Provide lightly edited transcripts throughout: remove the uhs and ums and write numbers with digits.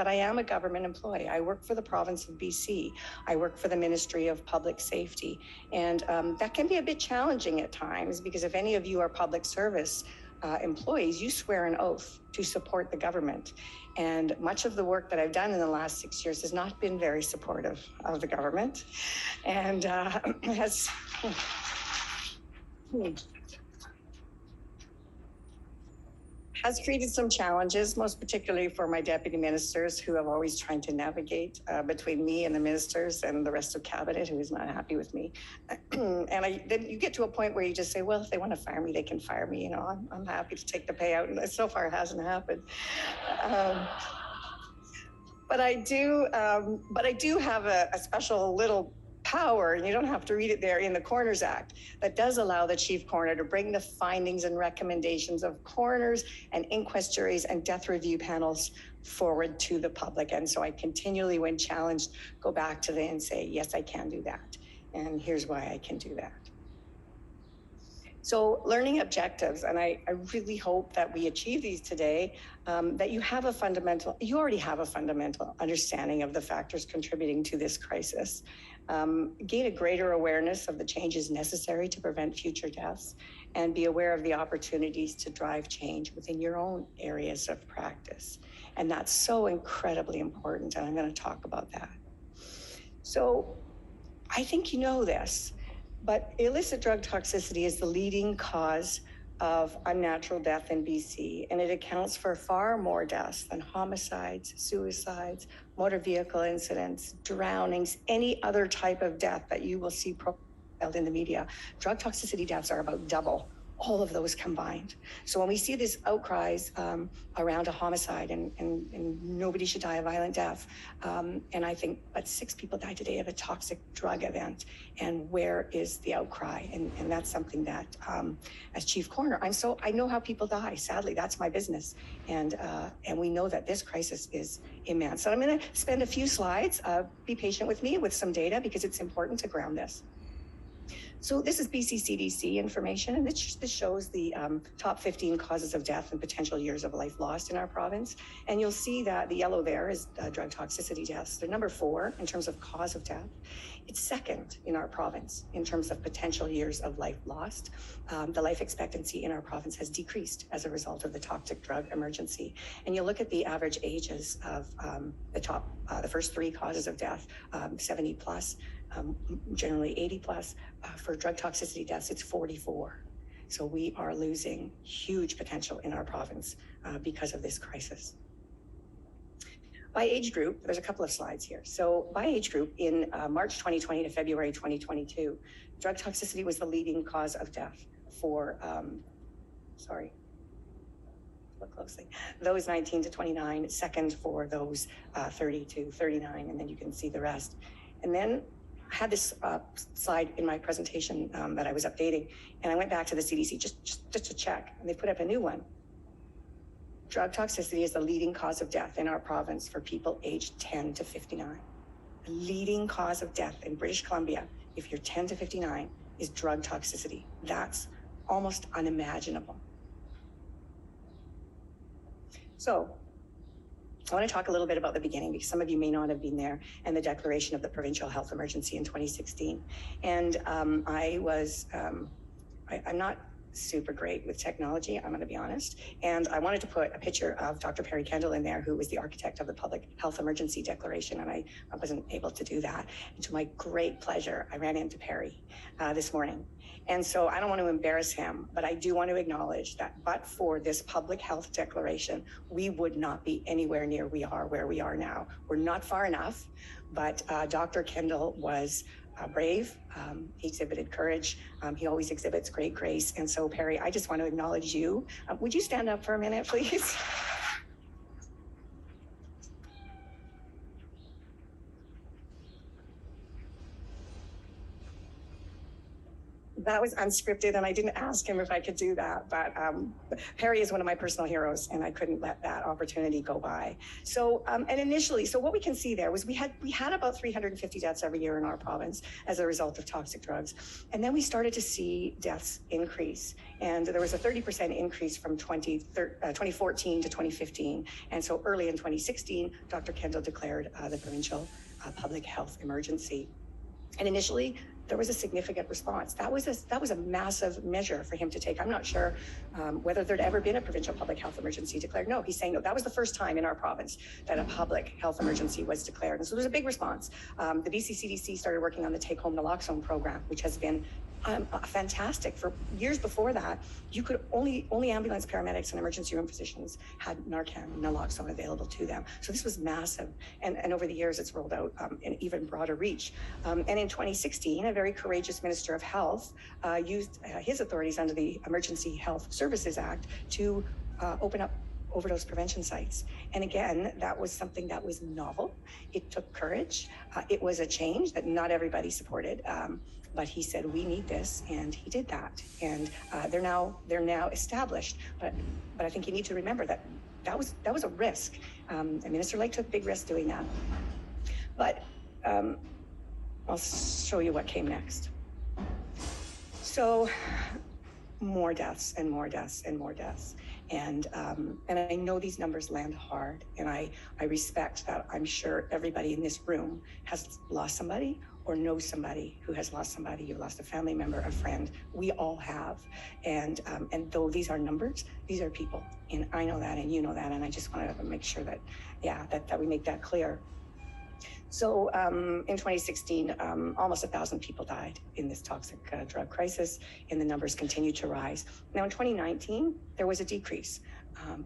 But I am a government employee. I work for the province of BC. I work for the Ministry of Public Safety. And that can be a bit challenging at times because if any of you are public service employees, you swear an oath to support the government. And much of the work that I've done in the last 6 years has not been very supportive of the government and has created some challenges, most particularly for my deputy ministers who have always tried to navigate between me and the ministers and the rest of cabinet who is not happy with me. And then you get to a point where you just say, well, if they want to fire me, they can fire me. You know, I'm happy to take the payout. And so far it hasn't happened. But I do have a special little power, and you don't have to read it there, in the Coroners Act that does allow the chief coroner to bring the findings and recommendations of coroners and inquest juries and death review panels forward to the public. And so I continually, when challenged, go back to them and say, yes, I can do that. And here's why I can do that. So learning objectives, and I really hope that we achieve these today, that you already have a fundamental understanding of the factors contributing to this crisis. Gain a greater awareness of the changes necessary to prevent future deaths, and be aware of the opportunities to drive change within your own areas of practice. And that's so incredibly important, and I'm going to talk about that. So I think you know this, but illicit drug toxicity is the leading cause of unnatural death in BC, and it accounts for far more deaths than homicides, suicides, motor vehicle incidents, drownings, any other type of death that you will see profiled in the media. Drug toxicity deaths are about double all of those combined. So when we see these outcries around a homicide and nobody should die a violent death, and I think but 6 people died today of a toxic drug event, and where is the outcry? And that's something that as chief coroner, I know how people die. Sadly, that's my business. And we know that this crisis is immense. So I'm gonna spend a few slides, be patient with me with some data because it's important to ground this. So this is BCCDC information, and this shows the top 15 causes of death and potential years of life lost in our province. And you'll see that the yellow there is drug toxicity deaths. They're number 4 in terms of cause of death. It's second in our province in terms of potential years of life lost. The life expectancy in our province has decreased as a result of the toxic drug emergency. And you look at the average ages of the first 3 causes of death, 70 plus, generally 80 plus. For drug toxicity deaths, it's 44. So we are losing huge potential in our province because of this crisis. By age group, there's a couple of slides here. So by age group, in March 2020 to February 2022, drug toxicity was the leading cause of death for, look closely, those 19 to 29, second for those 30 to 39, and then you can see the rest. And then I had this slide in my presentation that I was updating, and I went back to the CDC just to check, and they put up a new one. Drug toxicity is the leading cause of death in our province for people aged 10 to 59. The leading cause of death in British Columbia, if you're 10 to 59, is drug toxicity. That's almost unimaginable. So I want to talk a little bit about the beginning because some of you may not have been there, and the declaration of the provincial health emergency in 2016. And I'm not super great with technology, I'm going to be honest. And I wanted to put a picture of Dr. Perry Kendall in there, who was the architect of the public health emergency declaration, and I wasn't able to do that. And to my great pleasure, I ran into Perry this morning. And so I don't want to embarrass him, but I do want to acknowledge that but for this public health declaration, we would not be anywhere near where we are now. We're not far enough, but Dr. Kendall was brave. He exhibited courage. He always exhibits great grace. And so, Perry, I just want to acknowledge you. Would you stand up for a minute, please? that was unscripted, and I didn't ask him if I could do that, but Harry is one of my personal heroes, and I couldn't let that opportunity go by. So, and initially, so what we can see there was we had about 350 deaths every year in our province as a result of toxic drugs, and then we started to see deaths increase, and there was a 30% increase from 2014 to 2015, and so early in 2016, Dr. Kendall declared the provincial public health emergency. And initially, there was a significant response. That was a massive measure for him to take. I'm not sure whether there'd ever been a provincial public health emergency declared. No, he's saying no. That was the first time in our province that a public health emergency was declared. And so there's a big response. The BCCSU started working on the take-home naloxone program, which has been fantastic. For years before that, you could only ambulance paramedics and emergency room physicians had Narcan and naloxone available to them. So this was massive. And over the years, it's rolled out in even broader reach. And in 2016, a very courageous Minister of Health used his authorities under the Emergency Health Services Act to open up overdose prevention sites. And again, that was something that was novel. It took courage. It was a change that not everybody supported. But he said, we need this, and he did that. And they're now established. But I think you need to remember that was a risk. And Minister Lake took big risks doing that. But I'll show you what came next. So more deaths and more deaths and more deaths. And I know these numbers land hard, and I respect that. I'm sure everybody in this room has lost somebody or knows somebody who has lost somebody. You've lost a family member, a friend. We all have. And though these are numbers, these are people. And I know that, and you know that, and I just want to make sure that, that we make that clear. So in 2016, almost 1,000 people died in this toxic drug crisis, and the numbers continue to rise. Now in 2019, there was a decrease.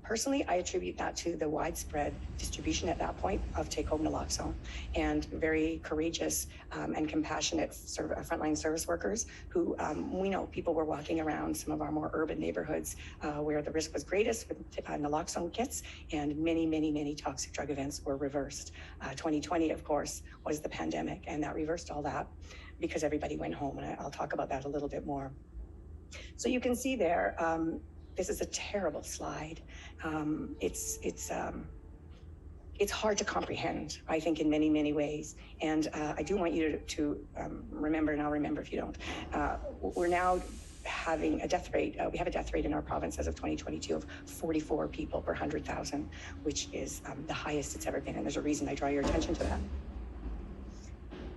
Personally, I attribute that to the widespread distribution at that point of take-home naloxone and very courageous and compassionate frontline service workers who we know people were walking around some of our more urban neighborhoods where the risk was greatest with naloxone kits, and many toxic drug events were reversed. 2020, of course, was the pandemic, and that reversed all that because everybody went home, and I'll talk about that a little bit more. So you can see there, this is a terrible slide. It's hard to comprehend, I think, in many ways. And I do want you to remember, and I'll remember if you don't. We're now having a death rate. We have a death rate in our province as of 2022 of 44 people per 100,000, which is the highest it's ever been. And there's a reason I draw your attention to that.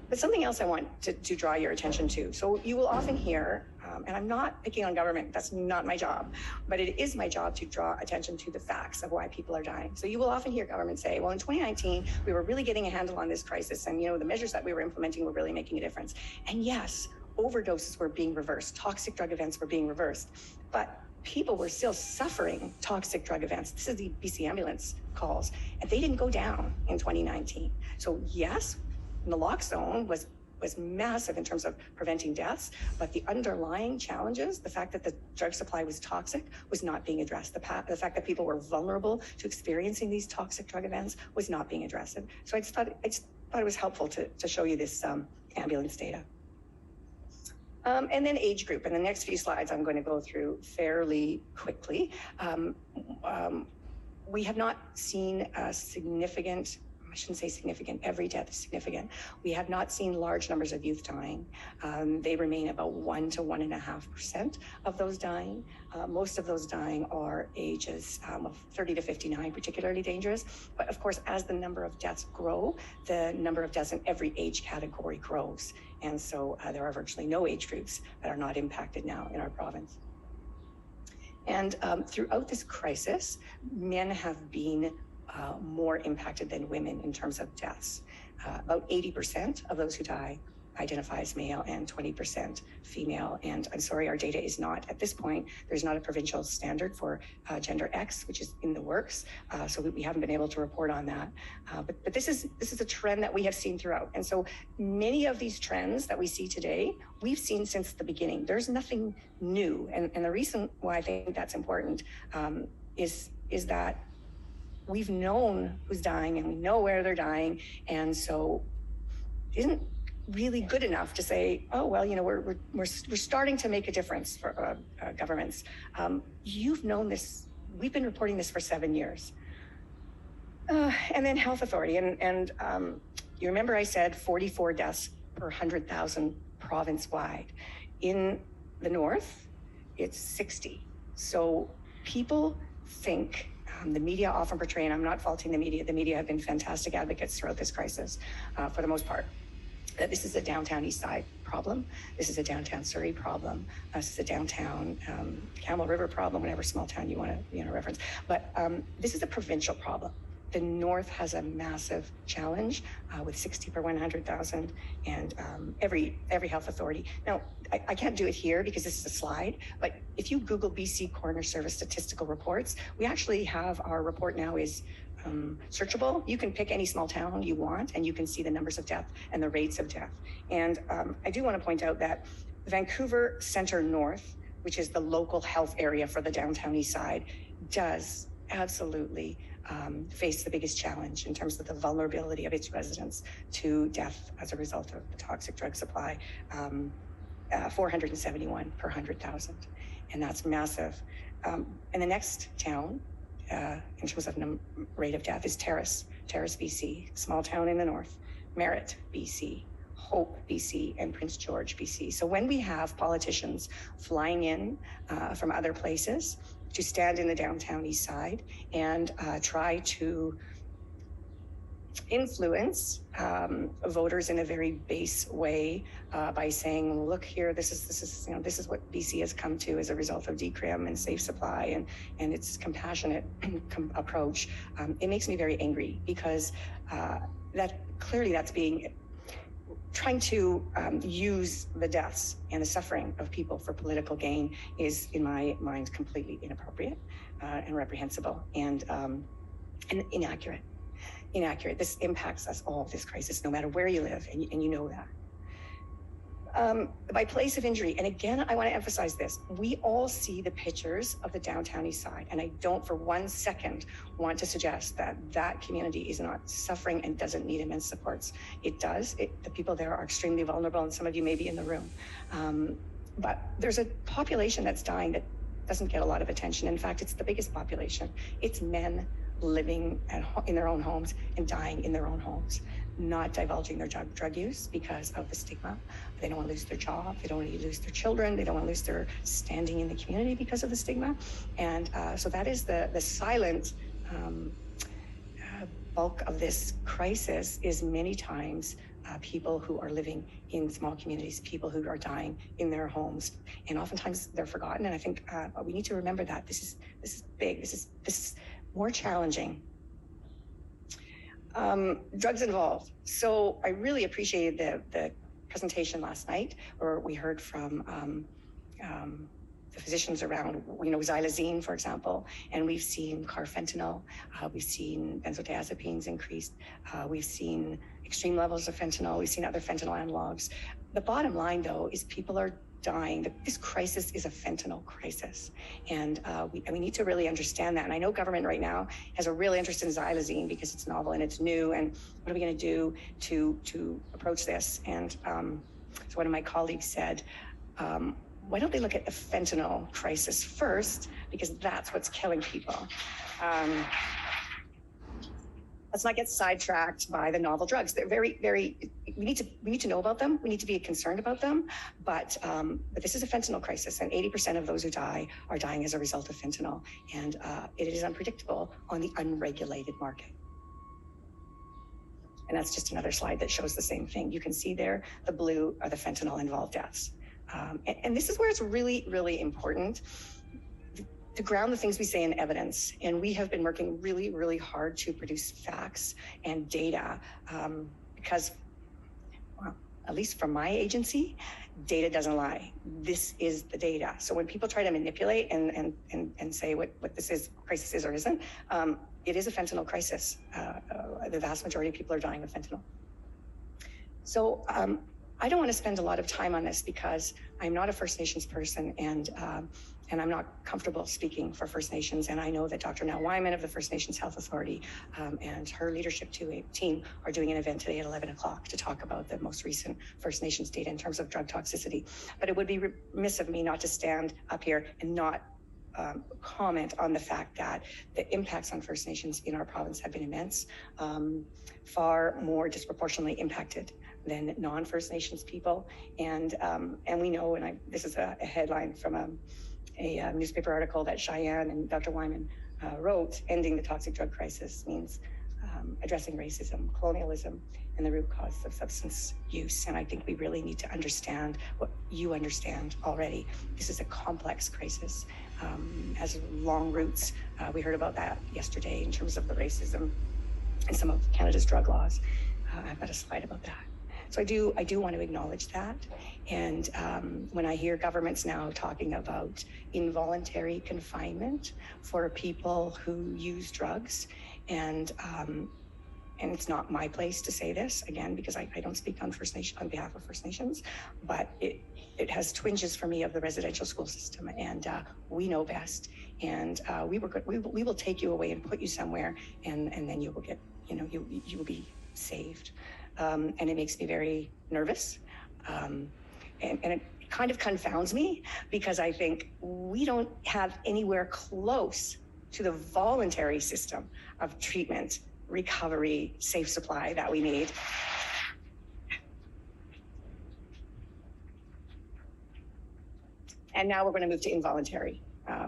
But something else I want to draw your attention to. So you will often hear, and I'm not picking on government, that's not my job, but it is my job to draw attention to the facts of why people are dying. So you will often hear government say, well, in 2019, we were really getting a handle on this crisis, and the measures that we were implementing were really making a difference. And yes, overdoses were being reversed, toxic drug events were being reversed, but people were still suffering toxic drug events. This is the BC ambulance calls, and they didn't go down in 2019. So yes, naloxone was massive in terms of preventing deaths, but the underlying challenges, the fact that the drug supply was toxic, was not being addressed. The fact that people were vulnerable to experiencing these toxic drug events was not being addressed. And so I just thought it was helpful to show you this ambulance data. And then age group. In the next few slides, I'm going to go through fairly quickly. We have not seen a significant, I shouldn't say significant, every death is significant. We have not seen large numbers of youth dying. They remain about 1 to 1.5% of those dying. Most of those dying are ages of 30 to 59, particularly dangerous. But of course, as the number of deaths grow, the number of deaths in every age category grows. And so there are virtually no age groups that are not impacted now in our province. And throughout this crisis, men have been more impacted than women in terms of deaths. About 80% of those who die identify as male and 20% female. And I'm sorry, our data is not, at this point, there's not a provincial standard for gender X, which is in the works. So we haven't been able to report on that. But this is a trend that we have seen throughout. And so many of these trends that we see today, we've seen since the beginning. There's nothing new. And the reason why I think that's important is that we've known who's dying and we know where they're dying. And so really good enough to say, oh, well, you know, we're starting to make a difference for governments. You've known this, we've been reporting this for 7 years. And then health authority, and you remember I said 44 deaths per 100,000 province-wide. In the north, it's 60. So people think, the media often portray, and I'm not faulting the media have been fantastic advocates throughout this crisis, for the most part, that this is a downtown East Side problem. This is a downtown Surrey problem. This is a downtown Campbell River problem, whatever small town you want to reference. But this is a provincial problem. The North has a massive challenge with 60 per 100,000, and every health authority. Now, I can't do it here because this is a slide, but if you Google BC Coroner Service statistical reports, we actually have our report now is searchable. You can pick any small town you want, and you can see the numbers of death and the rates of death. And I do want to point out that Vancouver Centre North, which is the local health area for the downtown East Side, does absolutely face the biggest challenge in terms of the vulnerability of its residents to death as a result of the toxic drug supply, 471 per 100,000. And that's massive. And the next town, in terms of rate of death, is Terrace, BC, small town in the north, Merritt, BC, Hope, BC, and Prince George, BC. So when we have politicians flying in from other places to stand in the downtown East Side and try to influence voters in a very base way by saying, look here, this is what BC has come to as a result of decrim and safe supply and its compassionate approach. It makes me very angry because that's being trying to use the deaths and the suffering of people for political gain is, in my mind, completely inappropriate and reprehensible and inaccurate. This impacts us all, this crisis, no matter where you live, and you know that. By place of injury, and again, I want to emphasize this, we all see the pictures of the downtown East Side, and I don't for 1 second want to suggest that community is not suffering and doesn't need immense supports. It does. The people there are extremely vulnerable, and some of you may be in the room. But there's a population that's dying that doesn't get a lot of attention. In fact, it's the biggest population. It's men living in their own homes and dying in their own homes, not divulging their drug use because of the stigma. They don't want to lose their job. They don't want to lose their children. They don't want to lose their standing in the community because of the stigma. And so that is the silent bulk of this crisis is many times people who are living in small communities, people who are dying in their homes. And oftentimes they're forgotten. And I think we need to remember that this is big. This is more challenging. Drugs involved. So I really appreciated the presentation last night where we heard from the physicians around, xylazine, for example, and we've seen carfentanil, we've seen benzodiazepines increased, we've seen extreme levels of fentanyl, we've seen other fentanyl analogs. The bottom line, though, is people are dying. This crisis is a fentanyl crisis, and we need to really understand that. And I know government right now has a real interest in xylazine because it's novel and it's new, and what are we going to do to approach this? And so one of my colleagues said, why don't they look at the fentanyl crisis first, because that's what's killing people. Let's not get sidetracked by the novel drugs. They're very, very, we need to know about them. We need to be concerned about them. But this is a fentanyl crisis, and 80% of those who die are dying as a result of fentanyl. And it is unpredictable on the unregulated market. And that's just another slide that shows the same thing. You can see there, the blue are the fentanyl involved deaths. And this is where it's really, really important to ground the things we say in evidence. And we have been working really, really hard to produce facts and data because, well, at least from my agency, data doesn't lie. This is the data. So when people try to manipulate and say what this is, crisis is or isn't, it is a fentanyl crisis. The vast majority of people are dying of fentanyl. So I don't want to spend a lot of time on this because I'm not a First Nations person, and I'm not comfortable speaking for First Nations. And I know that Dr. Nell Wyman of the First Nations Health Authority and her leadership team are doing an event today at 11 o'clock to talk about the most recent First Nations data in terms of drug toxicity. But it would be remiss of me not to stand up here and not comment on the fact that the impacts on First Nations in our province have been immense, far more disproportionately impacted than non-First Nations people. And we know, and this is a headline from a newspaper article that Cheyenne and Dr. Wyman wrote, ending the toxic drug crisis means addressing racism, colonialism, and the root cause of substance use. And I think we really need to understand what you understand already. This is a complex crisis, has long roots. We heard about that yesterday in terms of the racism and some of Canada's drug laws. I've got a slide about that. So I do want to acknowledge that. And when I hear governments now talking about involuntary confinement for people who use drugs, and it's not my place to say this, again, because I don't speak on behalf of First Nations, but it has twinges for me of the residential school system, and we know best. And we will take you away and put you somewhere, and then you will get, you will be saved. And it makes me very nervous. And it kind of confounds me because I think we don't have anywhere close to the voluntary system of treatment, recovery, safe supply that we need. And now we're going to move to involuntary. I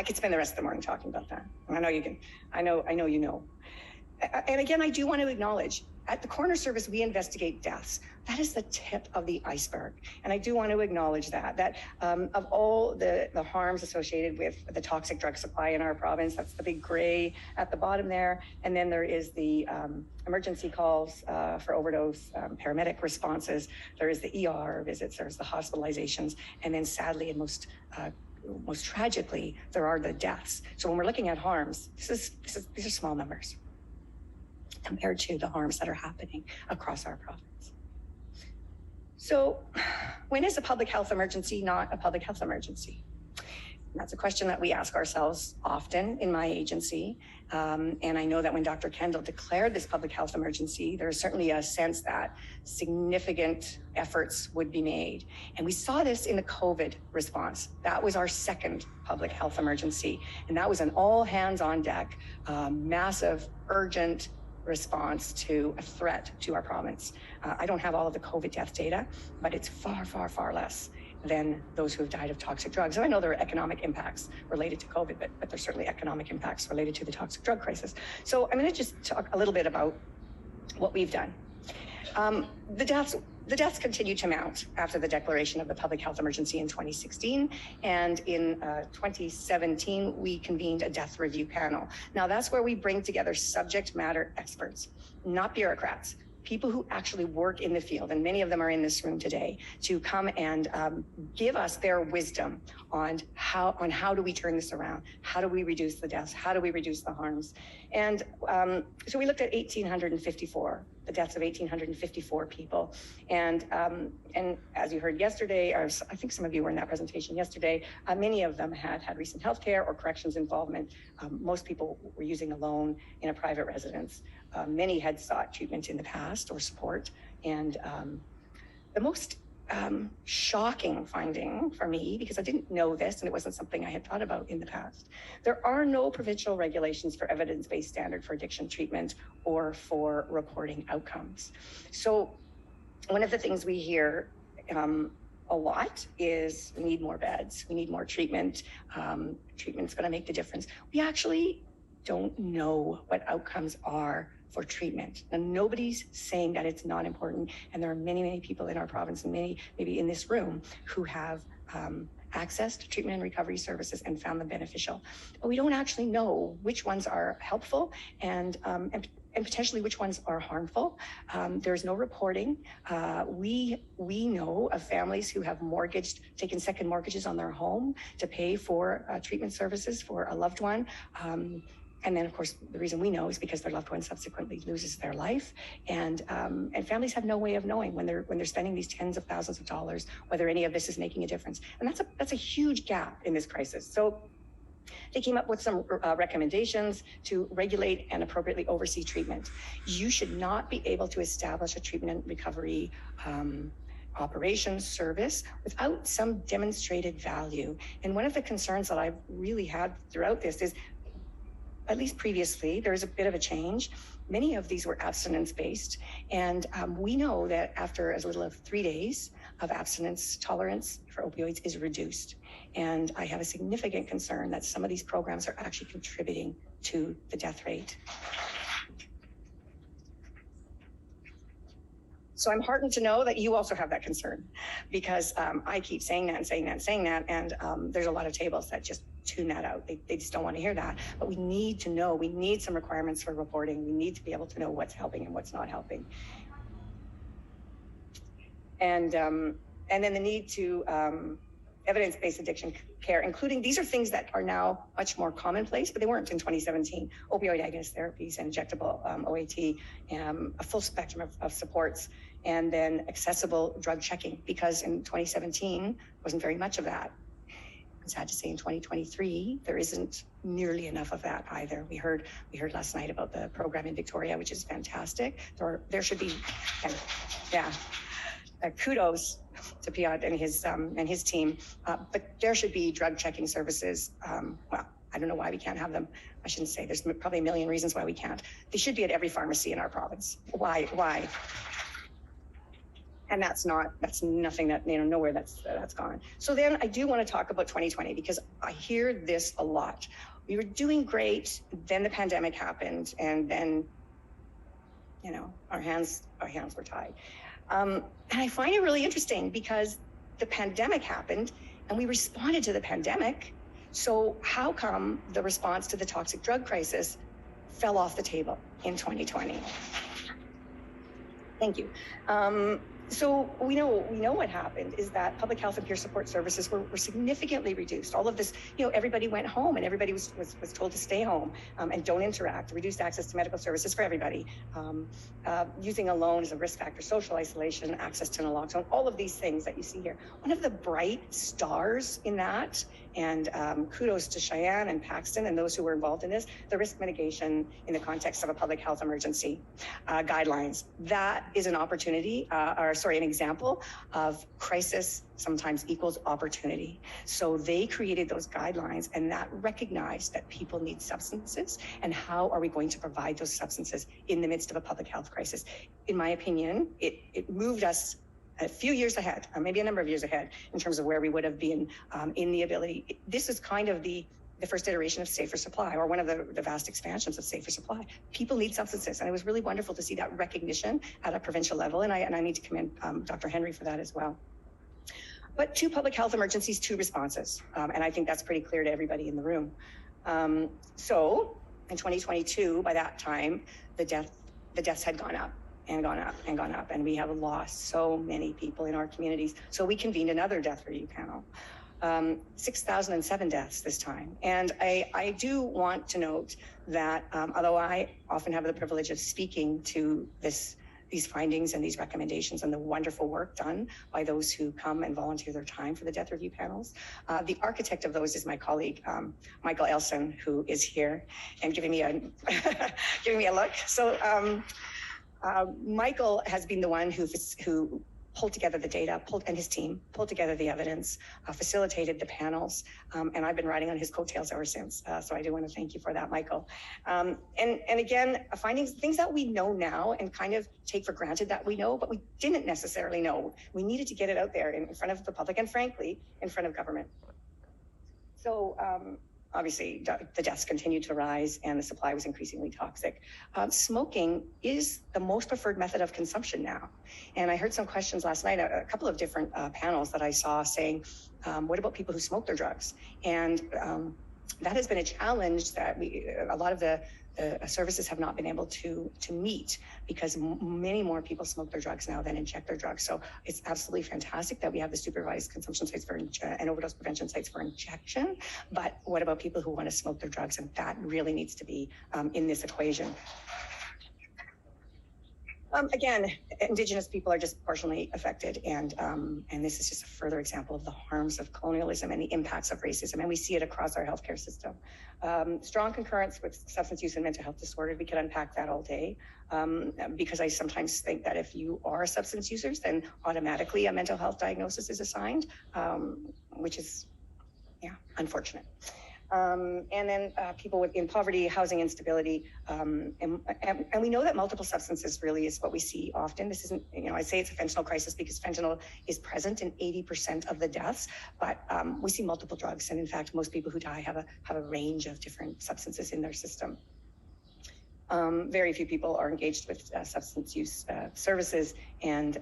could spend the rest of the morning talking about that. I know you can, I know you know. And again, I do want to acknowledge, at the Coroner Service, we investigate deaths. That is the tip of the iceberg. And I do want to acknowledge that of all the harms associated with the toxic drug supply in our province, that's the big gray at the bottom there. And then there is the emergency calls for overdose, paramedic responses. There is the ER visits, there's the hospitalizations. And then sadly, and most tragically, there are the deaths. So when we're looking at harms, these are small numbers compared to the harms that are happening across our province. So when is a public health emergency not a public health emergency? And that's a question that we ask ourselves often in my agency. And I know that when Dr. Kendall declared this public health emergency, there's certainly a sense that significant efforts would be made. And we saw this in the COVID response. That was our second public health emergency. And that was an all hands on deck, massive, urgent response to a threat to our province. I don't have all of the COVID death data, but it's far, far, far less than those who have died of toxic drugs. And I know there are economic impacts related to COVID, but there's certainly economic impacts related to the toxic drug crisis. So I'm going to just talk a little bit about what we've done. The deaths continue to mount after the declaration of the public health emergency in 2016. And in 2017, we convened a death review panel. Now that's where we bring together subject matter experts, not bureaucrats, people who actually work in the field, and many of them are in this room today, to come and give us their wisdom on how do we turn this around? How do we reduce the deaths? How do we reduce the harms? And so we looked at 1,854, the deaths of 1,854 people. And as you heard yesterday, or I think some of you were in that presentation yesterday, many of them had recent healthcare or corrections involvement. Most people were using a loan in a private residence. Many had sought treatment in the past or support. And the most shocking finding for me, because I didn't know this and it wasn't something I had thought about in the past, there are no provincial regulations for evidence-based standard for addiction treatment or for reporting outcomes. So one of the things we hear a lot is we need more beds, we need more treatment, treatment's going to make the difference. We actually don't know what outcomes are for treatment. And nobody's saying that it's not important. And there are many, many people in our province, and many maybe in this room, who have access to treatment and recovery services and found them beneficial. But we don't actually know which ones are helpful and potentially which ones are harmful. There's no reporting. We know of families who have taken second mortgages on their home to pay for treatment services for a loved one. And then, of course, the reason we know is because their loved one subsequently loses their life, and families have no way of knowing when they're spending these tens of thousands of dollars whether any of this is making a difference. And that's a huge gap in this crisis. So they came up with some recommendations to regulate and appropriately oversee treatment. You should not be able to establish a treatment and recovery operations service without some demonstrated value. And one of the concerns that I've really had throughout this is, at least previously, there's a bit of a change. Many of these were abstinence-based, and we know that after as little as 3 days of abstinence, tolerance for opioids is reduced. And I have a significant concern that some of these programs are actually contributing to the death rate. So I'm heartened to know that you also have that concern, because I keep saying that and saying that and saying that, and there's a lot of tables that just tune that out. They just don't want to hear that. But we need to know, we need some requirements for reporting. We need to be able to know what's helping and what's not helping. And then the need to evidence-based addiction care, including, these are things that are now much more commonplace, but they weren't in 2017. Opioid agonist therapies and injectable OAT, a full spectrum of supports, and then accessible drug checking, because in 2017 wasn't very much of that. I'm sad to say in 2023, there isn't nearly enough of that either. We heard last night about the program in Victoria, which is fantastic. There should be, kudos to Piot and his team, but there should be drug checking services. Well, I don't know why we can't have them. I shouldn't say, there's probably a million reasons why we can't. They should be at every pharmacy in our province. Why? And that's nothing that, nowhere that's gone. So then I do want to talk about 2020, because I hear this a lot. We were doing great, then the pandemic happened, and then, our hands were tied. And I find it really interesting, because the pandemic happened and we responded to the pandemic. So how come the response to the toxic drug crisis fell off the table in 2020? Thank you. So we know what happened is that public health and peer support services were significantly reduced. All of this, everybody went home, and everybody was told to stay home and don't interact. Reduced access to medical services for everybody. Using a loan as a risk factor, social isolation, access to naloxone, all of these things that you see here. One of the bright stars in that, and kudos to Cheyenne and Paxton and those who were involved in this, the risk mitigation in the context of a public health emergency guidelines. That is an opportunity, an example of crisis sometimes equals opportunity. So they created those guidelines, and that recognized that people need substances, and how are we going to provide those substances in the midst of a public health crisis. In my opinion, it moved us a few years ahead, or maybe a number of years ahead, in terms of where we would have been in the ability. This is kind of the first iteration of safer supply, or one of the vast expansions of safer supply. People need substances, and it was really wonderful to see that recognition at a provincial level, and I need to commend Dr. Henry for that as well. But 2 public health emergencies, 2 responses, and I think that's pretty clear to everybody in the room. So in 2022, by that time, the deaths had gone up and gone up and gone up, and we have lost so many people in our communities. So we convened another death review panel. 6,007 deaths this time. And I do want to note that although I often have the privilege of speaking to these findings and these recommendations and the wonderful work done by those who come and volunteer their time for the death review panels, the architect of those is my colleague, Michael Elson, who is here and giving me a look. So Michael has been the one who pulled together the data, and his team pulled together the evidence, facilitated the panels, and I've been riding on his coattails ever since. So I do want to thank you for that, Michael. And again, things that we know now and kind of take for granted that we know, but we didn't necessarily know. We needed to get it out there in front of the public, and frankly, in front of government. So obviously, the deaths continued to rise, and the supply was increasingly toxic. Smoking is the most preferred method of consumption now. And I heard some questions last night, a couple of different panels that I saw saying, what about people who smoke their drugs? And that has been a challenge that a lot of the the services have not been able to meet because many more people smoke their drugs now than inject their drugs. So it's absolutely fantastic that we have the supervised consumption sites for and overdose prevention sites for injection. But what about people who want to smoke their drugs? And that really needs to be in this equation. Again, Indigenous people are disproportionately affected, and this is just a further example of the harms of colonialism and the impacts of racism, and we see it across our healthcare system. Strong concurrence with substance use and mental health disorder. We could unpack that all day, because I sometimes think that if you are substance users, then automatically a mental health diagnosis is assigned, which is, yeah, unfortunate. And then people in poverty, housing instability, and we know that multiple substances really is what we see often. This isn't, I say it's a fentanyl crisis because fentanyl is present in 80% of the deaths, but we see multiple drugs. And in fact, most people who die have a range of different substances in their system. Very few people are engaged with substance use services, and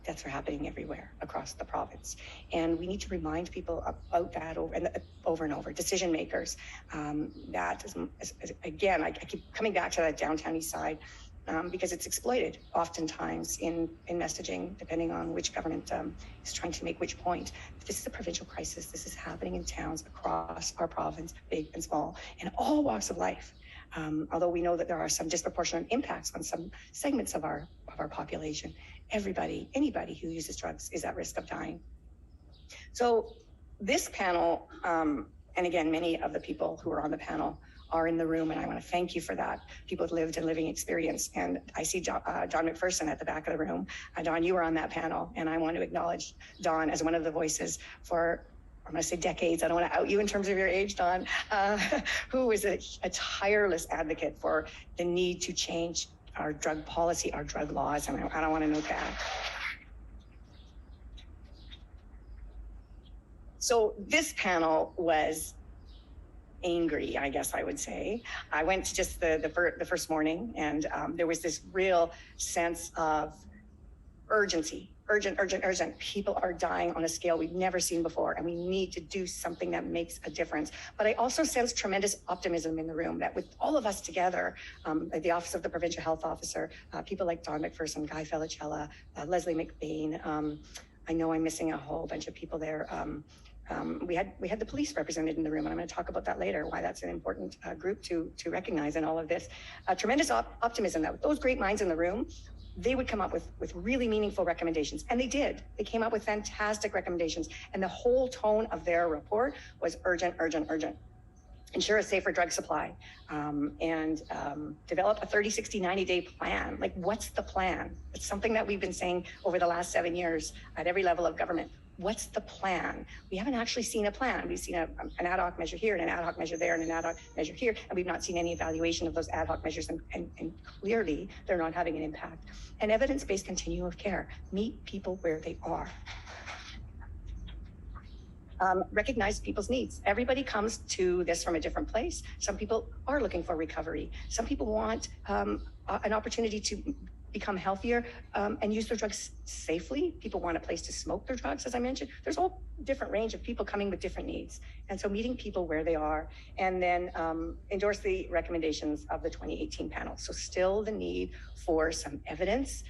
deaths are happening everywhere across the province. And we need to remind people about that over and over, decision makers, that again, I keep coming back to that downtown east side, because it's exploited oftentimes in messaging, depending on which government is trying to make which point. But this is a provincial crisis. This is happening in towns across our province, big and small, in all walks of life. Although we know that there are some disproportionate impacts on some segments of our population, anybody who uses drugs is at risk of dying. So this panel, and again, many of the people who are on the panel are in the room, and I want to thank you for that. People with lived and living experience. And I see Don McPherson at the back of the room. Don, you were on that panel, and I want to acknowledge Don as one of the voices for, I'm going to say decades. I don't want to out you in terms of your age, Don, who is a tireless advocate for the need to change our drug policy, our drug laws, and I don't want to note that. So this panel was angry, I guess I would say. I went to just the first morning, and there was this real sense of urgency. Urgent. People are dying on a scale we've never seen before, and we need to do something that makes a difference. But I also sense tremendous optimism in the room that with all of us together, the Office of the Provincial Health Officer, people like Don McPherson, Guy Felicella, Leslie McBain, I know I'm missing a whole bunch of people there. We had the police represented in the room, and I'm going to talk about that later, why that's an important group to recognize in all of this. Tremendous optimism that with those great minds in the room, they would come up with really meaningful recommendations. And they did. They came up with fantastic recommendations. And the whole tone of their report was urgent. Ensure a safer drug supply, and develop a 30, 60, 90-day plan. Like, what's the plan? It's something that we've been saying over the last 7 years at every level of government. What's the plan? We haven't actually seen a plan. We've seen an ad hoc measure here and an ad hoc measure there and an ad hoc measure here, and we've not seen any evaluation of those ad hoc measures, and clearly they're not having an impact. An evidence-based continuum of care. Meet people where they are. Recognize people's needs. Everybody comes to this from a different place. Some people are looking for recovery. Some people want an opportunity to become healthier and use their drugs safely. People want a place to smoke their drugs, as I mentioned. There's all different range of people coming with different needs. And so meeting people where they are, and then endorse the recommendations of the 2018 panel. So still the need for some evidence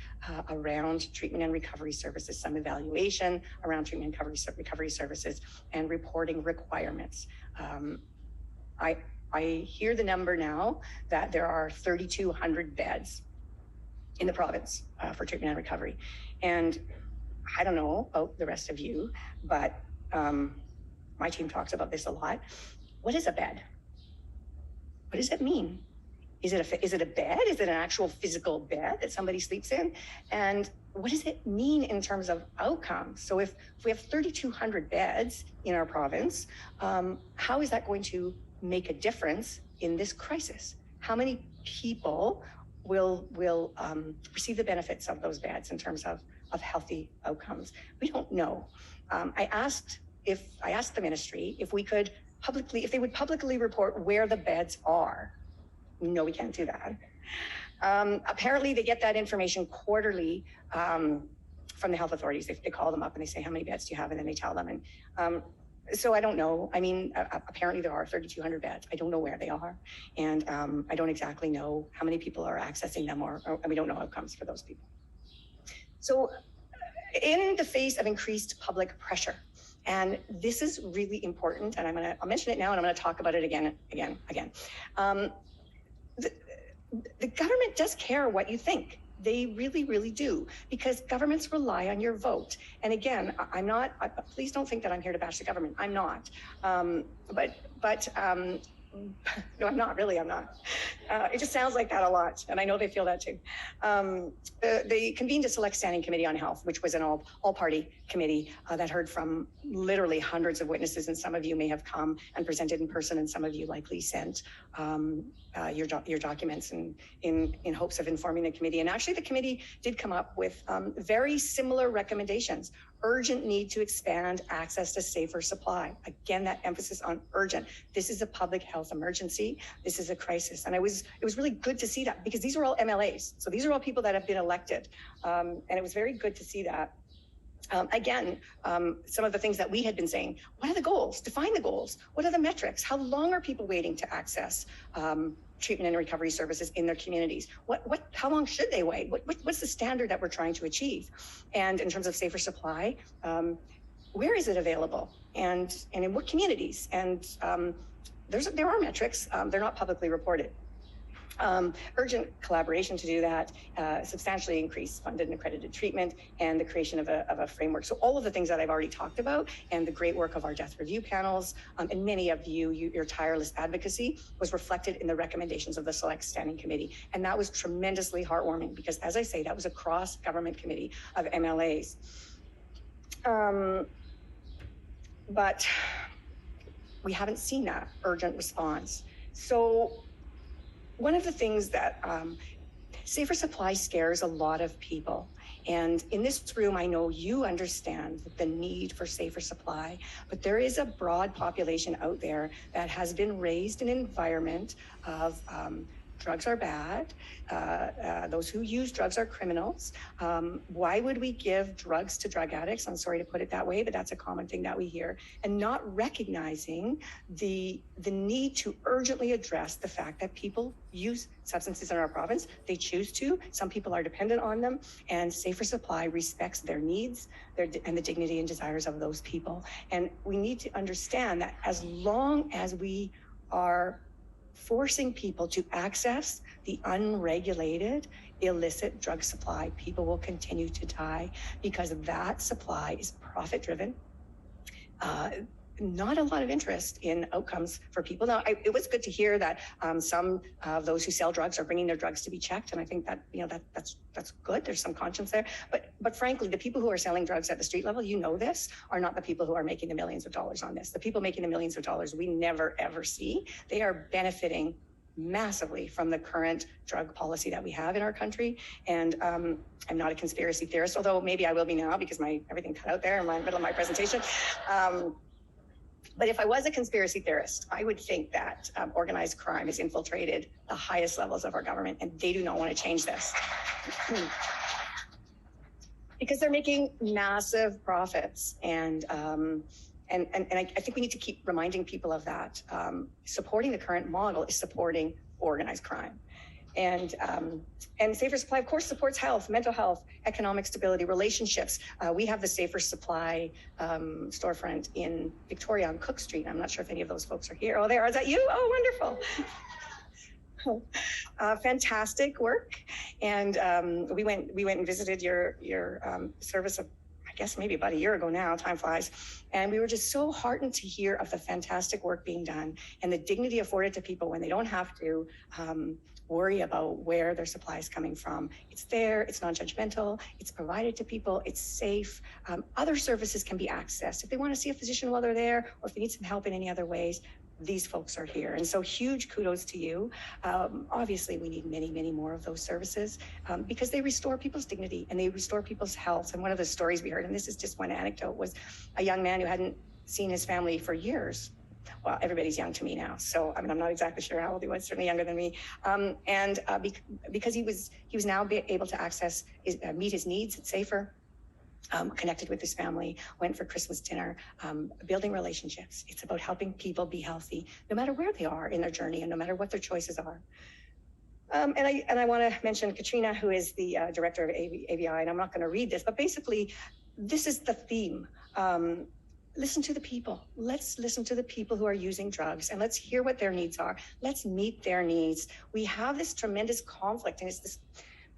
around treatment and recovery services, some evaluation around treatment and recovery services, and reporting requirements. I hear the number now that there are 3,200 beds in the province for treatment and recovery. And I don't know about the rest of you, but my team talks about this a lot. What is a bed? What does it mean? Is it a bed? Is it an actual physical bed that somebody sleeps in? And what does it mean in terms of outcomes? So if we have 3,200 beds in our province, how is that going to make a difference in this crisis? How many people will receive the benefits of those beds in terms of healthy outcomes? We don't know. I asked the ministry if they would publicly report where the beds are. No, we can't do that. Apparently they get that information quarterly from the health authorities. They call them up and they say, how many beds do you have? And then they tell them. And So I don't know. I mean, apparently there are 3,200 beds. I don't know where they are. And I don't exactly know how many people are accessing them, or we don't know outcomes for those people. So in the face of increased public pressure, and this is really important, and I'll mention it now, and I'm going to talk about it again. The government does care what you think. They really, really do, because governments rely on your vote. And again, please don't think that I'm here to bash the government. I'm not. No, I'm not really. I'm not. It just sounds like that a lot, and I know they feel that too. They convened a select standing committee on health, which was an all-party committee that heard from literally hundreds of witnesses, and some of you may have come and presented in person, and some of you likely sent your documents in hopes of informing the committee. And actually, the committee did come up with very similar recommendations. Urgent need to expand access to safer supply. Again, that emphasis on urgent. This is a public health emergency. This is a crisis. And it was really good to see that, because these are all MLAs. So these are all people that have been elected. And it was very good to see that. Some of the things that we had been saying: what are the goals? Define the goals. What are the metrics? How long are people waiting to access treatment and recovery services in their communities? How long should they wait? What's the standard that we're trying to achieve? And in terms of safer supply, where is it available? And in what communities? And there are metrics. They're not publicly reported. Urgent collaboration to do that, substantially increased funded and accredited treatment, and the creation of a framework. So all of the things that I've already talked about, and the great work of our death review panels, and many of your tireless advocacy was reflected in the recommendations of the Select Standing Committee. And that was tremendously heartwarming, because, as I say, that was a cross-government committee of MLAs. But we haven't seen that urgent response. So one of the things that safer supply scares a lot of people. And in this room, I know you understand the need for safer supply, but there is a broad population out there that has been raised in an environment of drugs are bad. Those who use drugs are criminals. Why would we give drugs to drug addicts? I'm sorry to put it that way, but that's a common thing that we hear. And not recognizing the need to urgently address the fact that people use substances in our province. They choose to. Some people are dependent on them. And safer supply respects their needs and the dignity and desires of those people. And we need to understand that as long as we are forcing people to access the unregulated, illicit drug supply, people will continue to die, because that supply is profit-driven. Not a lot of interest in outcomes for people. Now, it was good to hear that some of those who sell drugs are bringing their drugs to be checked, and I think that that's good. There's some conscience there. But frankly, the people who are selling drugs at the street level, this, are not the people who are making the millions of dollars on this. The people making the millions of dollars we never ever see. They are benefiting massively from the current drug policy that we have in our country. And I'm not a conspiracy theorist, although maybe I will be now, because everything cut out there in the middle of my presentation. But if I was a conspiracy theorist, I would think that organized crime has infiltrated the highest levels of our government, and they do not want to change this. Because they're making massive profits. And I think we need to keep reminding people of that. Supporting the current model is supporting organized crime. And Safer Supply, of course, supports health, mental health, economic stability, relationships. We have the Safer Supply storefront in Victoria on Cook Street. I'm not sure if any of those folks are here. Oh, they are. Is that you? Oh, wonderful. Fantastic work. And we went and visited your service I guess maybe about a year ago now. Time flies. And we were just so heartened to hear of the fantastic work being done and the dignity afforded to people when they don't have to worry about where their supply is coming from. It's there, it's non-judgmental, it's provided to people, it's safe. Other services can be accessed. If they want to see a physician while they're there, or if they need some help in any other ways, these folks are here. And so huge kudos to you. Obviously, we need many, many more of those services because they restore people's dignity and they restore people's health. And one of the stories we heard, and this is just one anecdote, was a young man who hadn't seen his family for years. Well, everybody's young to me now, so I'm not exactly sure how old he was, certainly younger than me. Because he was now able to access, meet his needs, it's safer. connected with this family, went for Christmas dinner, building relationships. It's about helping people be healthy, no matter where they are in their journey and no matter what their choices are. And I want to mention Katrina, who is the director of ABI, and I'm not going to read this, but basically, this is the theme. Listen to the people. Let's listen to the people who are using drugs, and let's hear what their needs are. Let's meet their needs. We have this tremendous conflict, and it's this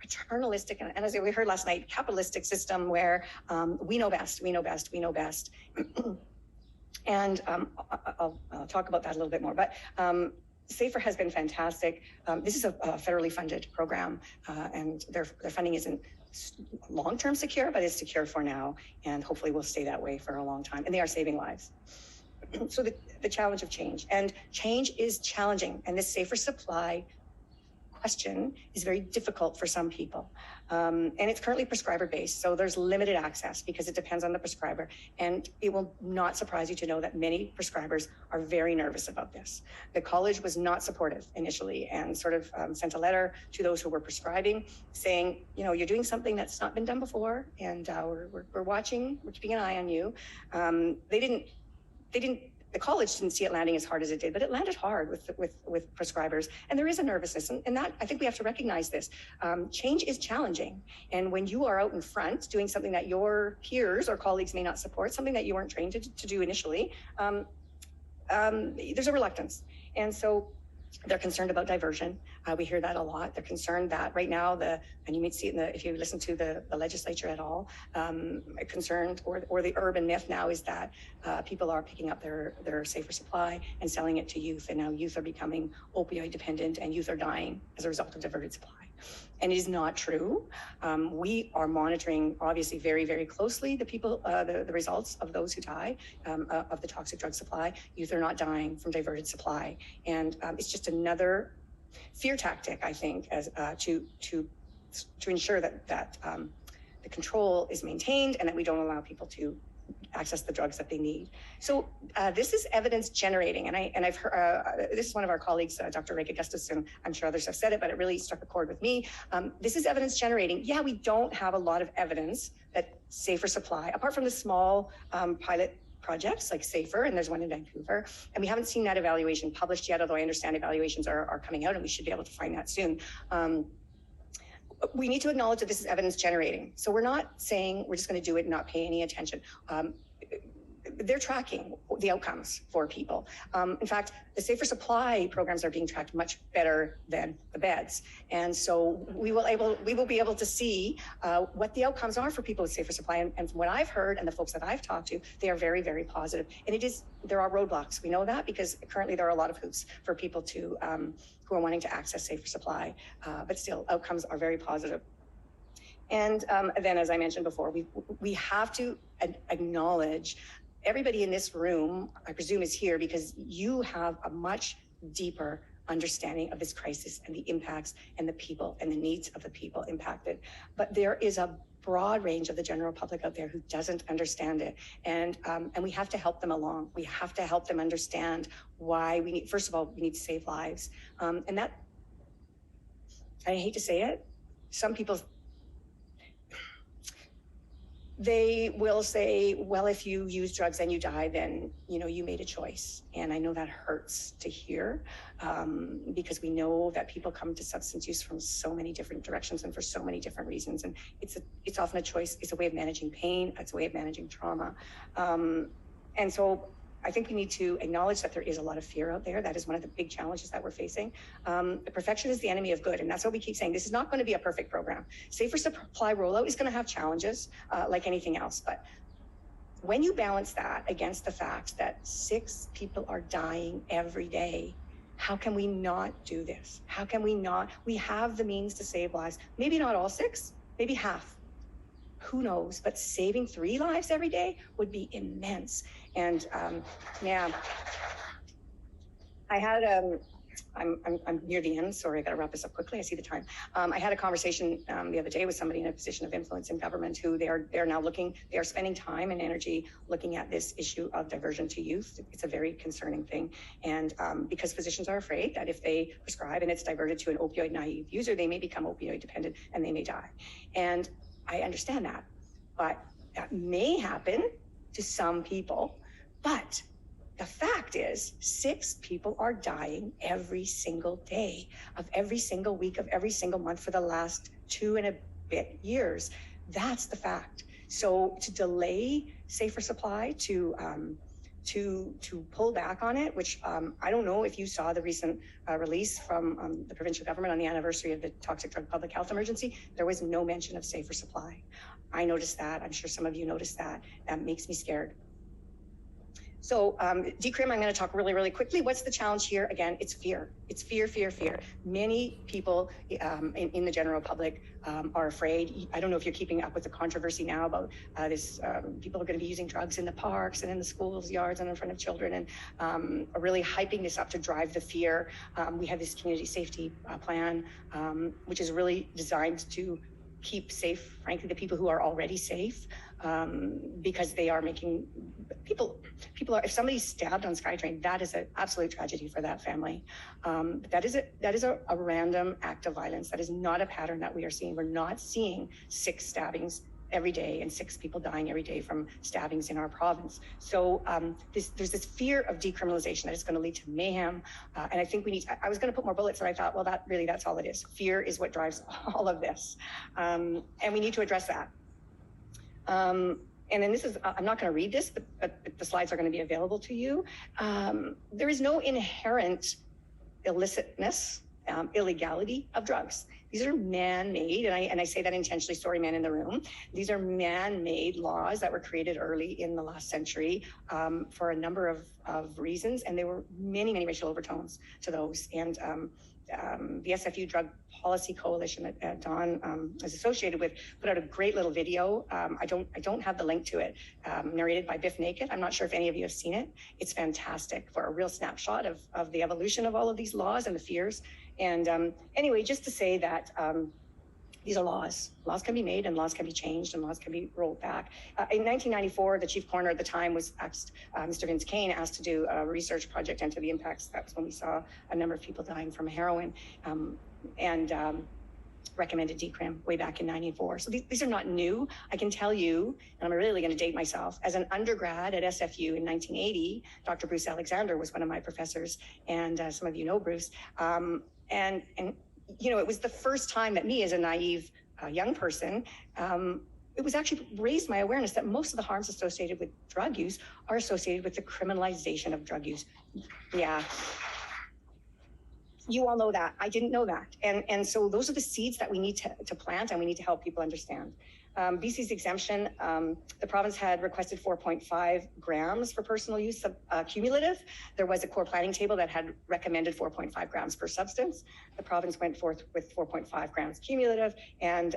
paternalistic, and as we heard last night, capitalistic system where we know best, we know best, we know best. And I'll talk about that a little bit more, but SAFER has been fantastic. This is a federally funded program, and their funding isn't long-term secure, but it's secure for now, and hopefully will stay that way for a long time. And they are saving lives. So the challenge of change, and change is challenging, and this SAFER supply question is very difficult for some people. And it's currently prescriber based, so there's limited access because it depends on the prescriber. And it will not surprise you to know that many prescribers are very nervous about this. The college was not supportive initially and sort of sent a letter to those who were prescribing saying, you know, you're doing something that's not been done before, and we're watching, we're keeping an eye on you. The college didn't see it landing as hard as it did, but it landed hard with prescribers. And there is a nervousness, and that, I think we have to recognize this. Change is challenging. And when you are out in front doing something that your peers or colleagues may not support, something that you weren't trained to do initially, there's a reluctance. And so they're concerned about diversion. We hear that a lot. They're concerned that right now, and you may see it if you listen to the legislature at all, concerned, or the urban myth now is that people are picking up their SAFER supply and selling it to youth, and now youth are becoming opioid dependent and youth are dying as a result of diverted supply. And it is not true. We are monitoring, obviously, very, very closely the results of those who die of the toxic drug supply. Youth are not dying from diverted supply, and it's just another fear tactic, I think, as to ensure that the control is maintained and that we don't allow people to access the drugs that they need. So this is evidence generating, and I've heard this is one of our colleagues, Dr. Reka Gustafson. I'm sure others have said it, but it really struck a chord with me. This is evidence generating. Yeah, we don't have a lot of evidence that SAFER supply, apart from the small pilot projects like SAFER, and there's one in Vancouver, and we haven't seen that evaluation published yet, although I understand evaluations are coming out and we should be able to find that soon. We need to acknowledge that this is evidence generating. So we're not saying we're just going to do it and not pay any attention. They're tracking the outcomes for people. In fact, the SAFER supply programs are being tracked much better than the beds. And so we will be able to see what the outcomes are for people with SAFER supply. And from what I've heard and the folks that I've talked to, they are very, very positive. And there are roadblocks. We know that because currently there are a lot of hoops for people to who are wanting to access SAFER supply, but still outcomes are very positive. And then, as I mentioned before, we have to acknowledge everybody in this room, I presume, is here because you have a much deeper understanding of this crisis and the impacts and the people and the needs of the people impacted. But there is a broad range of the general public out there who doesn't understand it. And we have to help them along. We have to help them understand why we need, first of all, we need to save lives. And that, I hate to say it, some people, they will say, well, if you use drugs and you die, then, you know, you made a choice. And I know that hurts to hear because we know that people come to substance use from so many different directions and for so many different reasons. And it's often a choice. It's a way of managing pain. It's a way of managing trauma. And so I think we need to acknowledge that there is a lot of fear out there. That is one of the big challenges that we're facing. Perfection is the enemy of good, and that's what we keep saying. This is not going to be a perfect program. SAFER supply rollout is going to have challenges like anything else, but when you balance that against the fact that 6 people are dying every day, how can we not do this? How can we not? We have the means to save lives. Maybe not all 6, maybe half. Who knows? But saving 3 lives every day would be immense. And yeah, I had I'm near the end. Sorry, I got to wrap this up quickly. I see the time. I had a conversation the other day with somebody in a position of influence in government who they are now looking. They are spending time and energy looking at this issue of diversion to youth. It's a very concerning thing, and because physicians are afraid that if they prescribe and it's diverted to an opioid naive user, they may become opioid dependent and they may die. And I understand that, but That may happen to some people, but the fact is 6 people are dying every single day of every single week of every single month for the last 2 and a bit years. That's the fact. So to delay safer supply, to pull back on it, which I don't know if you saw the recent release from the provincial government on the anniversary of the toxic drug public health emergency. There was no mention of safer supply. I noticed that. I'm sure some of you noticed that. That makes me scared. So decrim, I'm going to talk really, really quickly. What's the challenge here? Again, it's fear. It's fear, fear, fear. Many people in the general public are afraid. I don't know if you're keeping up with the controversy now about this. People are going to be using drugs in the parks and in the schools' yards and in front of children, and are really hyping this up to drive the fear. We have this community safety plan, which is really designed to keep safe, frankly, the people who are already safe, because they are making people are, if somebody's stabbed on SkyTrain, that is an absolute tragedy for that family. That is a random act of violence. That is not a pattern that we are seeing. We're not seeing 6 stabbings every day and 6 people dying every day from stabbings in our province. So there's this fear of decriminalization that is going to lead to mayhem. And I think I was going to put more bullets, and I thought, well, that's all it is. Fear is what drives all of this. And we need to address that. And then this is, I'm not going to read this, but the slides are going to be available to you. There is no inherent illicitness, illegality of drugs. These are man-made, and I say that intentionally, sorry, man in the room. These are man-made laws that were created early in the last century for a number of reasons, and there were many, many racial overtones to those. And the SFU Drug Policy Coalition that Don is associated with put out a great little video. I don't have the link to it, narrated by Biff Naked. I'm not sure if any of you have seen it. It's fantastic for a real snapshot of the evolution of all of these laws and the fears. And anyway, just to say that these are laws. Laws can be made, and laws can be changed, and laws can be rolled back. In 1994, the chief coroner at the time was asked, Mr. Vince Kane, asked to do a research project into the impacts. That was when we saw a number of people dying from heroin, and recommended decrim way back in 94. So these are not new. I can tell you, and I'm really going to date myself, as an undergrad at SFU in 1980, Dr. Bruce Alexander was one of my professors, and some of you know Bruce. And you know, it was the first time that me, as a naive young person, it was actually raised my awareness that most of the harms associated with drug use are associated with the criminalization of drug use. Yeah. You all know that. I didn't know that. And so those are the seeds that we need to plant, and we need to help people understand. BC's exemption, the province had requested 4.5 grams for personal use of cumulative. There was a core planning table that had recommended 4.5 grams per substance. The province went forth with 4.5 grams cumulative, and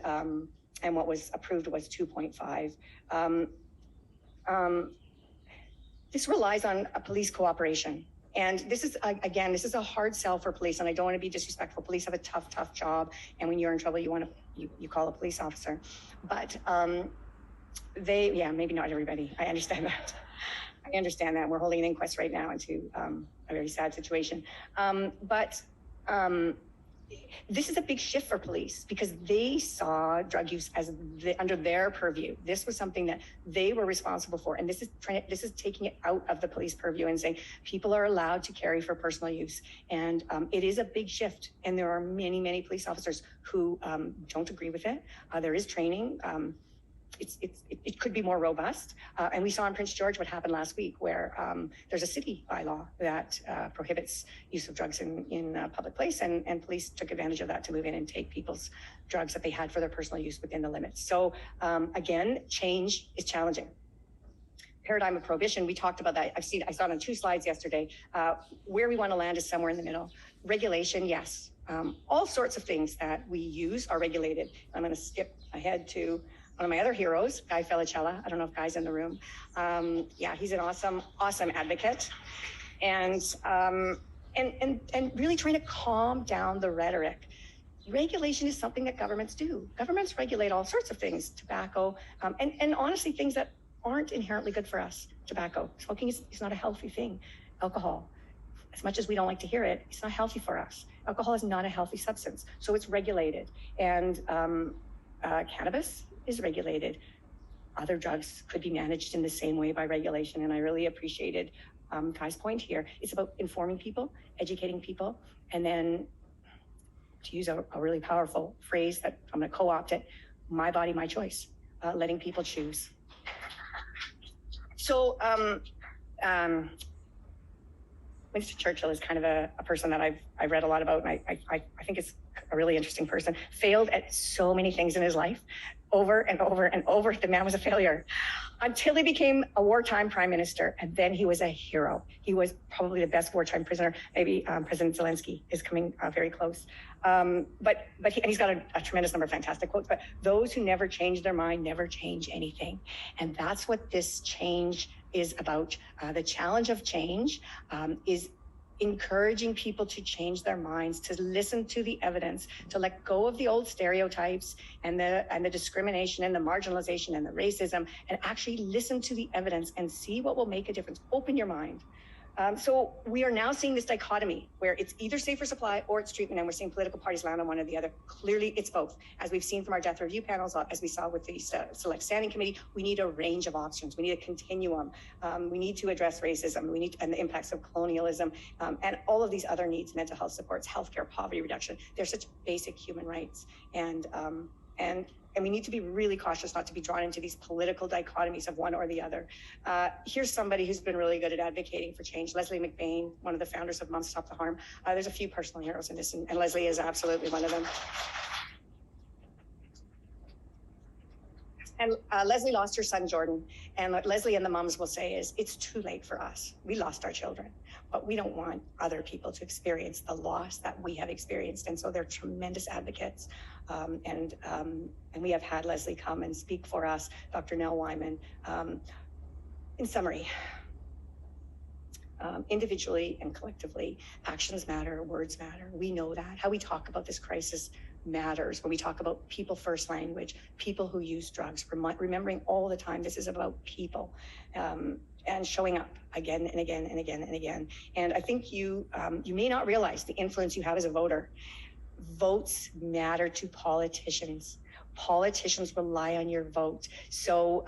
what was approved was 2.5. This relies on a police cooperation. And this is, again, this is a hard sell for police, and I don't want to be disrespectful. Police have a tough job, and when you're in trouble, you call a police officer. But yeah, maybe not everybody. I understand that. I understand that. We're holding an inquest right now into a very sad situation. This is a big shift for police, because they saw drug use as under their purview. This was something that they were responsible for, and this is taking it out of the police purview and saying people are allowed to carry for personal use. And it is a big shift, and there are many police officers who don't agree with it. There is training. It could be more robust. And we saw in Prince George what happened last week, where there's a city bylaw that prohibits use of drugs in a public place, and police took advantage of that to move in and take people's drugs that they had for their personal use within the limits. So again, change is challenging. Paradigm of prohibition, we talked about that. I saw it on 2 slides yesterday. Where we want to land is somewhere in the middle. Regulation, yes. All sorts of things that we use are regulated. I'm going to skip ahead to one of my other heroes, Guy Felicella. I don't know if Guy's in the room. Yeah, he's an awesome advocate. And really trying to calm down the rhetoric. Regulation is something that governments do. Governments regulate all sorts of things, tobacco, and honestly, things that aren't inherently good for us. Tobacco, smoking is not a healthy thing. Alcohol, as much as we don't like to hear it, it's not healthy for us. Alcohol is not a healthy substance, so it's regulated. And cannabis is regulated. other drugs could be managed in the same way by regulation. And I really appreciated Kai's point here. It's about informing people, educating people, and then, to use a really powerful phrase that I'm going to co-opt it, my body, my choice, letting people choose. So Winston Churchill is kind of a person that I've read a lot about, and I think it's a really interesting person. Failed at so many things in his life, over and over and over. The man was a failure until he became a wartime prime minister, and then he was a hero. He was probably the best wartime prisoner. Maybe President Zelensky is coming very close. But he's got a tremendous number of fantastic quotes. But those who never change their mind never change anything, and that's what this change is about. The challenge of change is encouraging people to change their minds, to listen to the evidence, to let go of the old stereotypes and the discrimination and the marginalization and the racism, and actually listen to the evidence and see what will make a difference. Open your mind. So we are now seeing this dichotomy where it's either safer supply or it's treatment, and we're seeing political parties land on one or the other. Clearly, it's both. As we've seen from our death review panels, as we saw with the Select Standing Committee, we need a range of options. We need a continuum. We need to address racism. We need and the impacts of colonialism, and all of these other needs: mental health supports, healthcare, poverty reduction. They're such basic human rights, and we need to be really cautious not to be drawn into these political dichotomies of one or the other. Here's somebody who's been really good at advocating for change. Leslie McBain, one of the founders of Moms Stop the Harm. There's a few personal heroes in this, and Leslie is absolutely one of them. And Leslie lost her son, Jordan. And what Leslie and the moms will say is, it's too late for us. We lost our children, but we don't want other people to experience the loss that we have experienced. And so they're tremendous advocates. And we have had Leslie come and speak for us, Dr. Nell Wyman. In summary, individually and collectively, actions matter, words matter. We know that. How we talk about this crisis matters. When we talk about people first language, people who use drugs, remembering all the time this is about people, and showing up again and again and again and again. And I think you may not realize the influence you have as a voter. Votes matter to politicians. Politicians rely on your vote. So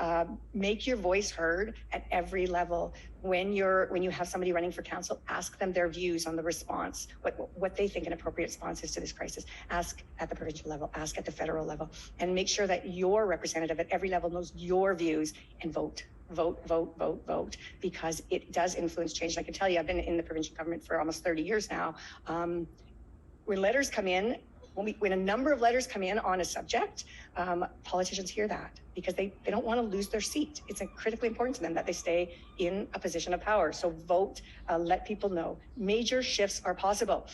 make your voice heard at every level. When you have somebody running for council, ask them their views on the response, what they think an appropriate response is to this crisis. Ask at the provincial level, ask at the federal level, and make sure that your representative at every level knows your views, and vote. Vote, vote, vote, vote, because it does influence change. I can tell you, I've been in the provincial government for almost 30 years now. When letters come in, when a number of letters come in on a subject, politicians hear that because they don't want to lose their seat. It's critically important to them that they stay in a position of power. So vote, let people know. Major shifts are possible.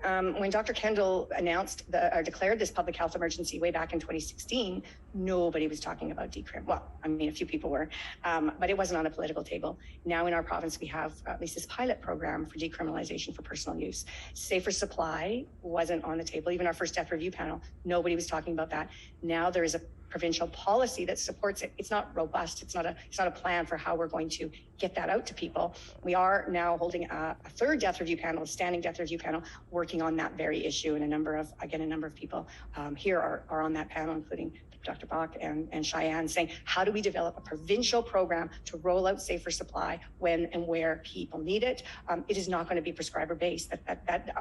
When Dr. Kendall announced or declared this public health emergency way back in 2016, nobody was talking about decrim. Well, I mean, a few people were, but it wasn't on a political table. Now in our province, we have at least this pilot program for decriminalization for personal use. Safer supply wasn't on the table. Even our first death review panel, nobody was talking about that. Now there is a provincial policy that supports it. It's not robust. It's not a plan for how we're going to get that out to people. We are now holding a third death review panel, a standing death review panel, working on that very issue. And a number of people here are on that panel, including Dr. Bach and Cheyenne, saying, how do we develop a provincial program to roll out safer supply when and where people need it? It is not going to be prescriber based.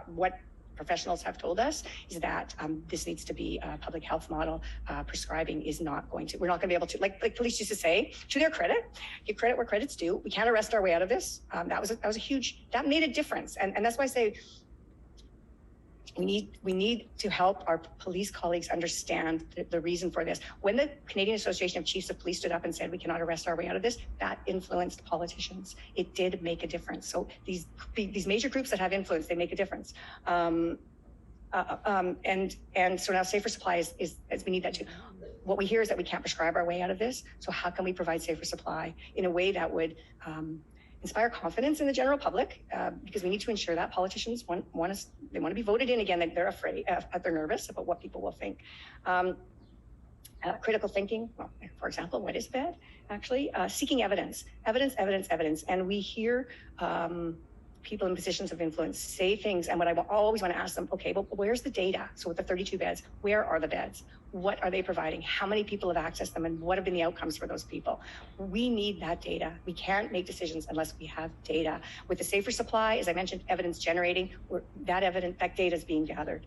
What professionals have told us is that this needs to be a public health model. Prescribing is not going to, we're not going to be able to, like police used to say, to their credit, give credit where credit's due. We can't arrest our way out of this. That was a huge, that made a difference. And that's why I say, we need to help our police colleagues understand the reason for this. When the Canadian Association of Chiefs of Police stood up and said we cannot arrest our way out of this, that influenced politicians. It did make a difference. So these major groups that have influence, they make a difference. And so now safer supply is we need that too. What we hear is that we can't prescribe our way out of this. So how can we provide safer supply in a way that would inspire confidence in the general public, because we need to ensure that politicians want to be voted in again, that they're afraid, they're nervous about what people will think. Critical thinking, well, for example, what is bad? Actually, seeking evidence. And we hear people in positions of influence say things, and what I always want to ask them, okay, well, where's the data? So with the 32 beds, where are the beds? What are they providing? How many people have accessed them, and what have been the outcomes for those people? We need that data. We can't make decisions unless we have data. With the safer supply, as I mentioned, evidence generating, that data is being gathered.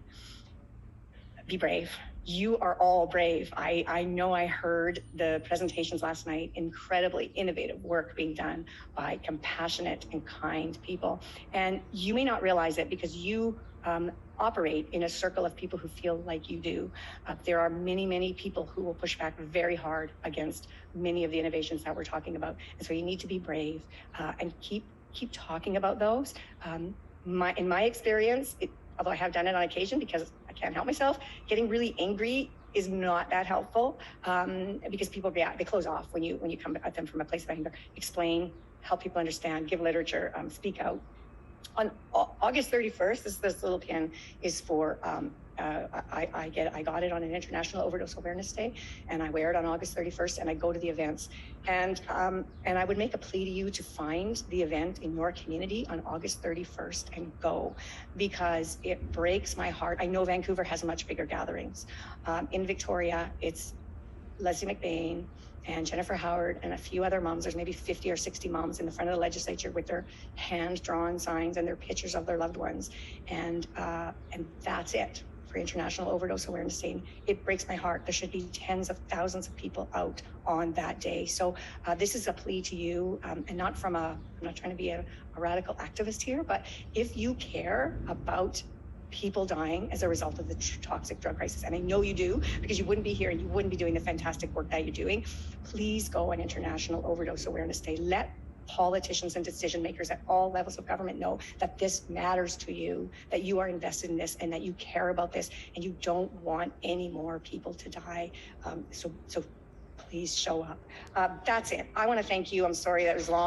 Be brave. You are all brave. I know I heard the presentations last night, incredibly innovative work being done by compassionate and kind people. And you may not realize it because you operate in a circle of people who feel like you do. There are many, many people who will push back very hard against many of the innovations that we're talking about. And so you need to be brave and keep talking about those. In my experience, although I have done it on occasion because I can't help myself, getting really angry is not that helpful because people react, they close off when you come at them from a place of anger. Explain, help people understand, give literature, speak out. On August 31st, this little pin is for, I got it on an International Overdose Awareness Day, and I wear it on August 31st, and I go to the events. And I would make a plea to you to find the event in your community on August 31st and go, because it breaks my heart. I know Vancouver has much bigger gatherings. In Victoria, it's Leslie McBain and Jennifer Howard and a few other moms. There's maybe 50 or 60 moms in the front of the legislature with their hand-drawn signs and their pictures of their loved ones. And that's it for International Overdose Awareness Day. It breaks my heart. There should be tens of thousands of people out on that day. So this is a plea to you, and not from I'm not trying to be a radical activist here, but if you care about people dying as a result of the toxic drug crisis, and I know you do because you wouldn't be here and you wouldn't be doing the fantastic work that you're doing, please go on International Overdose Awareness Day. Let politicians and decision makers at all levels of government know that this matters to you, that you are invested in this, and that you care about this, and you don't want any more people to die. So please show up. That's it. I want to thank you. I'm sorry that was long.